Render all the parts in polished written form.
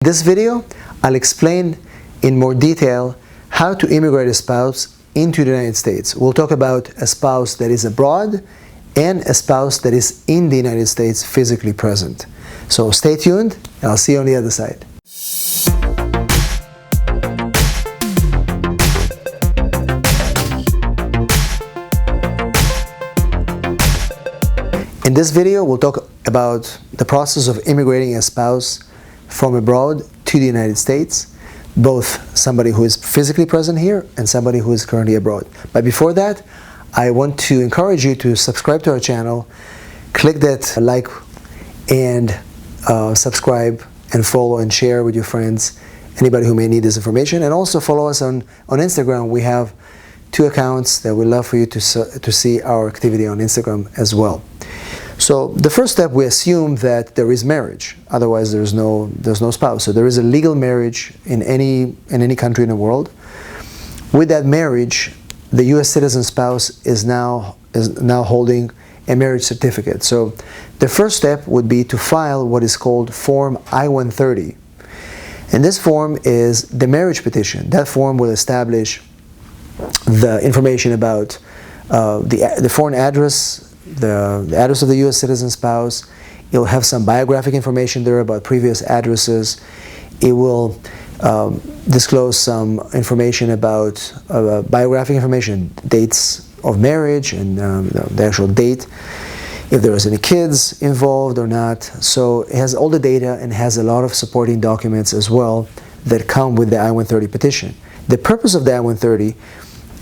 This video, I'll explain in more detail how to immigrate a spouse into the United States. We'll talk about a spouse that is abroad and a spouse that is in the United States physically present. So stay tuned, and I'll see you on the other side. In this video, we'll talk about the process of immigrating a spouse from abroad to the United States, both somebody who is physically present here and somebody who is currently abroad. But before that, I want to encourage you to subscribe to our channel, click that like and subscribe and follow and share with your friends, anybody who may need this information, and also follow us on Instagram. We have 2 accounts that we'd love for you to see our activity on Instagram as well. So the first step, we assume that there is marriage. Otherwise, there's no spouse. So there is a legal marriage in any country in the world. With that marriage, the U.S. citizen spouse is now holding a marriage certificate. So the first step would be to file what is called Form I-130. And this form is the marriage petition. That form will establish the information about the foreign address, the address of the U.S. citizen spouse. It will have some biographic information there about previous addresses. It will disclose some information about biographic information, dates of marriage and the actual date, if there is any kids involved or not. So it has all the data and has a lot of supporting documents as well that come with the I-130 petition. The purpose of the I-130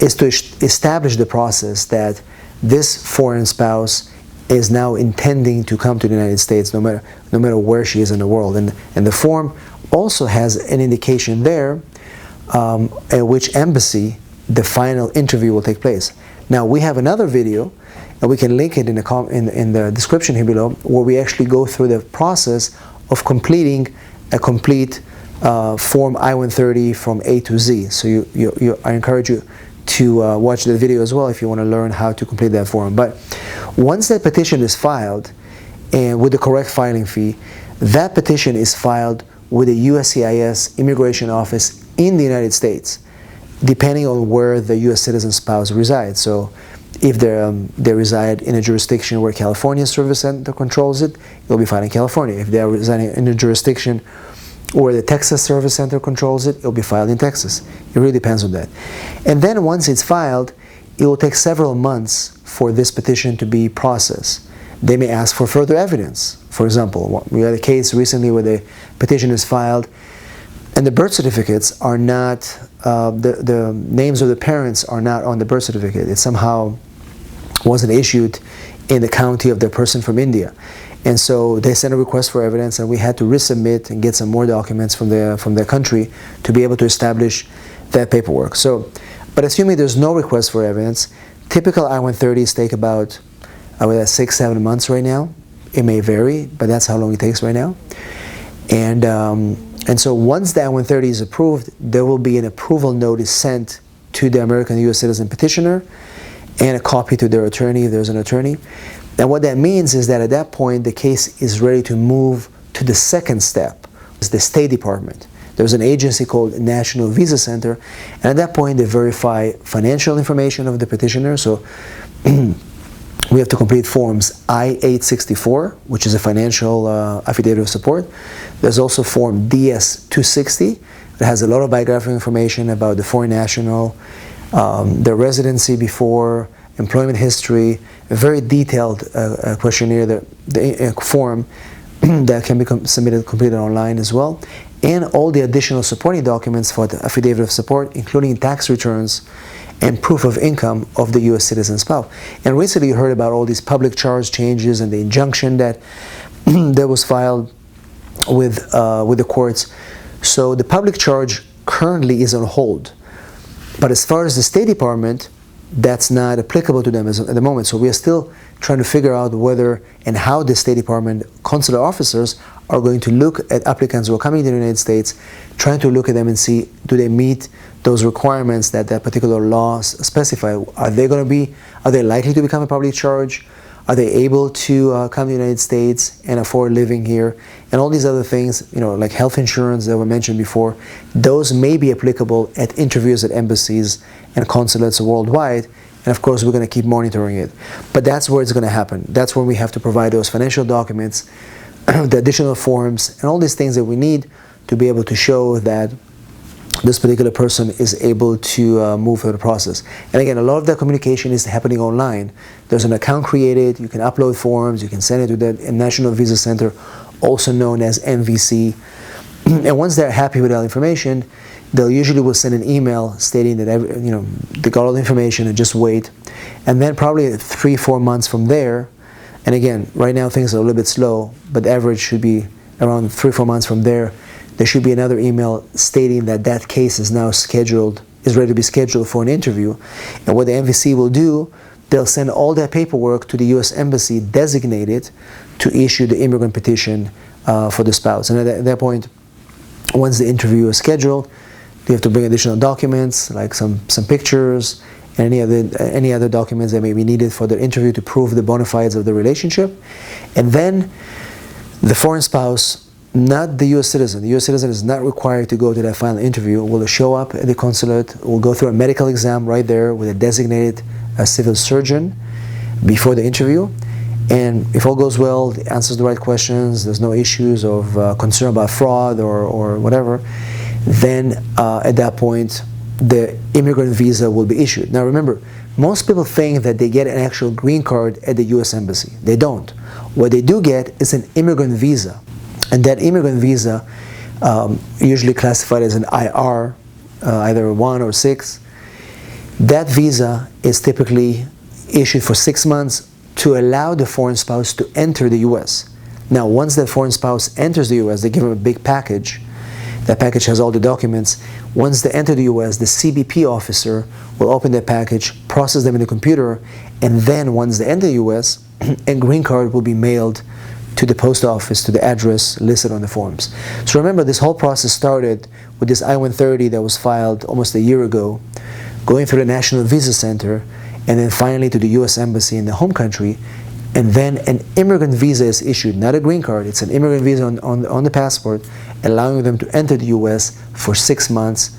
is to establish the process that this foreign spouse is now intending to come to the United States no matter where she is in the world. And the form also has an indication there at which embassy the final interview will take place. Now we have another video, and we can link it in the description here below, where we actually go through the process of completing a complete Form I-130 from A to Z. So I encourage you to watch the video as well if you want to learn how to complete that form. But once that petition is filed, and with the correct filing fee, that petition is filed with the USCIS Immigration Office in the United States, depending on where the U.S. citizen spouse resides. So if they reside in a jurisdiction where California Service Center controls it, it'll be filed in California. If they're residing in a jurisdiction where the Texas Service Center controls it, it'll be filed in Texas. It really depends on that. And then once it's filed, it will take several months for this petition to be processed. They may ask for further evidence. For example, we had a case recently where the petition is filed and the birth certificates are not, the names of the parents are not on the birth certificate. It somehow wasn't issued in the county of the person from India. And so they sent a request for evidence, and we had to resubmit and get some more documents from their country to be able to establish that paperwork. So, but assuming there's no request for evidence, typical I-130s take about, I would say 6-7 months right now. It may vary, but that's how long it takes right now. And so once the I-130 is approved, there will be an approval notice sent to the American U.S. citizen petitioner and a copy to their attorney if there's an attorney. And what that means is that at that point, the case is ready to move to the second step. It's the State Department. There's an agency called National Visa Center, and at that point, they verify financial information of the petitioner. So we have to complete forms I-864, which is a financial affidavit of support. There's also form DS-260 that has a lot of biographic information about the foreign national, their residency before, employment history, a very detailed questionnaire, the form that can be completed online as well, and all the additional supporting documents for the affidavit of support, including tax returns and proof of income of the U.S. citizen spouse. And recently you heard about all these public charge changes and the injunction that was filed with the courts. So the public charge currently is on hold. But as far as the State Department, that's not applicable to them at the moment. So we are still trying to figure out whether and how the State Department consular officers are going to look at applicants who are coming to the United States, trying to look at them and see, do they meet those requirements that that particular law specify? Are they likely to become a public charge? Are they able to come to the United States and afford living here? And all these other things, like health insurance that were mentioned before, those may be applicable at interviews at embassies and consulates worldwide. And of course, we're going to keep monitoring it. But that's where it's going to happen. That's when we have to provide those financial documents, the additional forms, and all these things that we need to be able to show that this particular person is able to move through the process. And again, a lot of that communication is happening online. There's an account created, you can upload forms, you can send it to the National Visa Center, also known as NVC. And once they're happy with that information, they'll usually will send an email stating that they got all the information and just wait. And then probably 3-4 months from there, and again, right now things are a little bit slow, but the average should be around 3-4 months from there, there should be another email stating that that case is now scheduled, is ready to be scheduled for an interview. And what the NVC will do, they'll send all that paperwork to the U.S. Embassy designated to issue the immigrant petition for the spouse. And at that point, once the interview is scheduled, you have to bring additional documents like some pictures and any other documents that may be needed for the interview to prove the bona fides of the relationship. And then the foreign spouse, not the U.S. citizen. The U.S. citizen is not required to go to that final interview. Will show up at the consulate, will go through a medical exam right there with a designated civil surgeon before the interview. And if all goes well, answers the right questions, there's no issues of concern about fraud or whatever, then at that point, the immigrant visa will be issued. Now remember, most people think that they get an actual green card at the U.S. Embassy. They don't. What they do get is an immigrant visa. And that immigrant visa, usually classified as an IR, either 1 or 6, that visa is typically issued for 6 months to allow the foreign spouse to enter the U.S. Now, once the foreign spouse enters the U.S., they give them a big package. That package has all the documents. Once they enter the U.S., the CBP officer will open that package, process them in the computer, and then once they enter the U.S., a green card will be mailed to the post office, to the address listed on the forms. So remember, this whole process started with this I-130 that was filed almost a year ago, going through the National Visa Center, and then finally to the U.S. Embassy in the home country, and then an immigrant visa is issued, not a green card, it's an immigrant visa on the passport, allowing them to enter the U.S. for 6 months,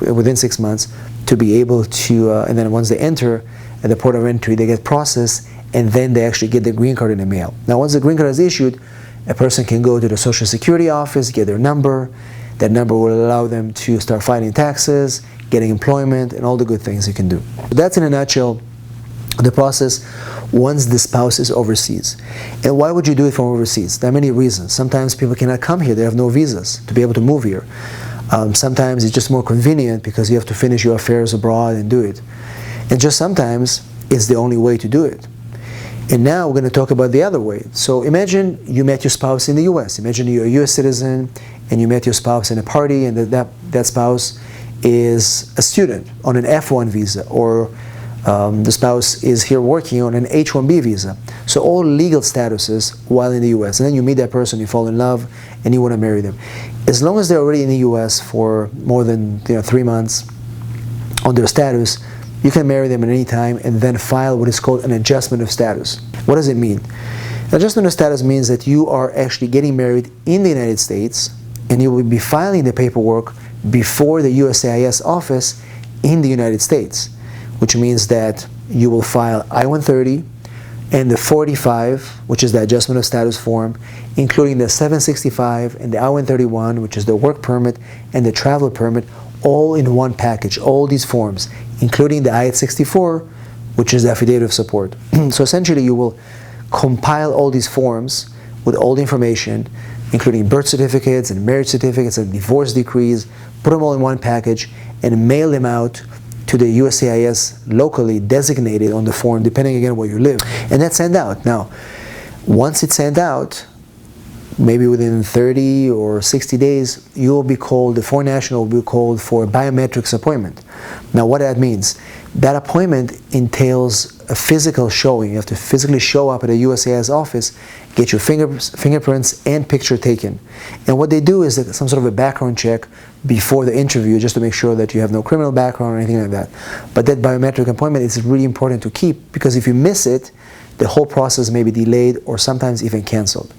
within 6 months, to be able to, and then once they enter at the port of entry, they get processed, and then they actually get the green card in the mail. Now once the green card is issued, a person can go to the Social Security office, get their number. That number will allow them to start filing taxes, getting employment, and all the good things you can do. That's in a nutshell the process once the spouse is overseas. And why would you do it from overseas? There are many reasons. Sometimes people cannot come here, they have no visas to be able to move here. Sometimes it's just more convenient because you have to finish your affairs abroad and do it. And just sometimes it's the only way to do it. And now we're going to talk about the other way. So imagine you met your spouse in the US. Imagine you're a US citizen and you met your spouse in a party, and that spouse is a student on an F1 visa, or the spouse is here working on an H-1B visa. So all legal statuses while in the US. And then you meet that person, you fall in love, and you want to marry them. As long as they're already in the US for more than 3 months on their status, you can marry them at any time and then file what is called an adjustment of status. What does it mean? Adjustment of status means that you are actually getting married in the United States, and you will be filing the paperwork before the USCIS office in the United States, which means that you will file I-130 and the 45, which is the adjustment of status form, including the 765 and the I-131, which is the work permit and the travel permit, all in one package, all these forms, including the I-64, which is the affidavit of support. So essentially you will compile all these forms with all the information, including birth certificates and marriage certificates and divorce decrees, put them all in one package and mail them out to the USCIS locally designated on the form, depending again where you live. And that's sent out. Now, once it's sent out, maybe within 30 or 60 days, you will be called, the foreign national will be called for a biometrics appointment. Now what that means, that appointment entails a physical showing. You have to physically show up at a USCIS office, get your fingerprints and picture taken. And what they do is some sort of a background check before the interview, just to make sure that you have no criminal background or anything like that. But that biometric appointment is really important to keep, because if you miss it, the whole process may be delayed or sometimes even canceled.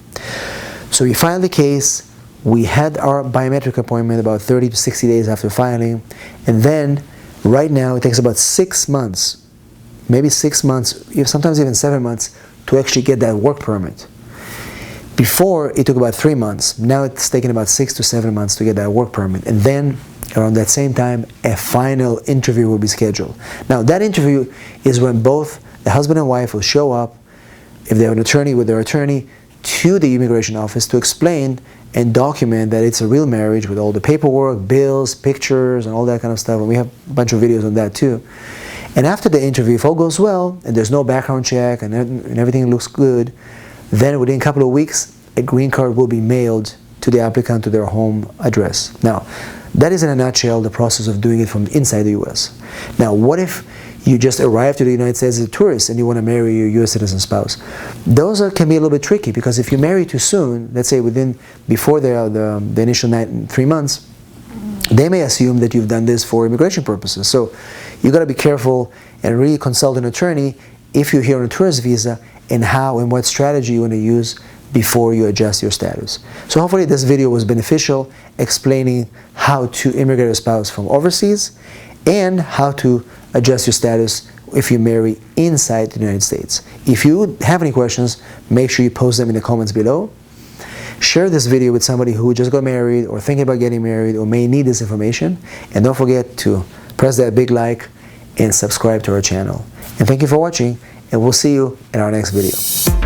So we filed the case, we had our biometric appointment about 30 to 60 days after filing, and then right now it takes about 6 months, maybe 6 months, sometimes even 7 months, to actually get that work permit. Before, it took about 3 months. Now it's taken about 6 to 7 months to get that work permit. And then, around that same time, a final interview will be scheduled. Now, that interview is when both the husband and wife will show up, if they have an attorney, with their attorney, to the immigration office to explain and document that it's a real marriage with all the paperwork, bills, pictures, and all that kind of stuff. And we have a bunch of videos on that too. And after the interview, if all goes well, and there's no background check, and everything looks good, then within a couple of weeks, a green card will be mailed to the applicant to their home address. Now, that is in a nutshell the process of doing it from inside the U.S. Now, what if you just arrived to the United States as a tourist and you want to marry your U.S. citizen spouse? Those can be a little bit tricky, because if you marry too soon, let's say before the initial 3 months, they may assume that you've done this for immigration purposes. So you got to be careful and really consult an attorney if you're here on a tourist visa, and how and what strategy you want to use before you adjust your status. So hopefully this video was beneficial, explaining how to immigrate a spouse from overseas and how to adjust your status if you marry inside the United States. If you have any questions, make sure you post them in the comments below. Share this video with somebody who just got married or thinking about getting married or may need this information. And don't forget to press that big like and subscribe to our channel. And thank you for watching, and we'll see you in our next video.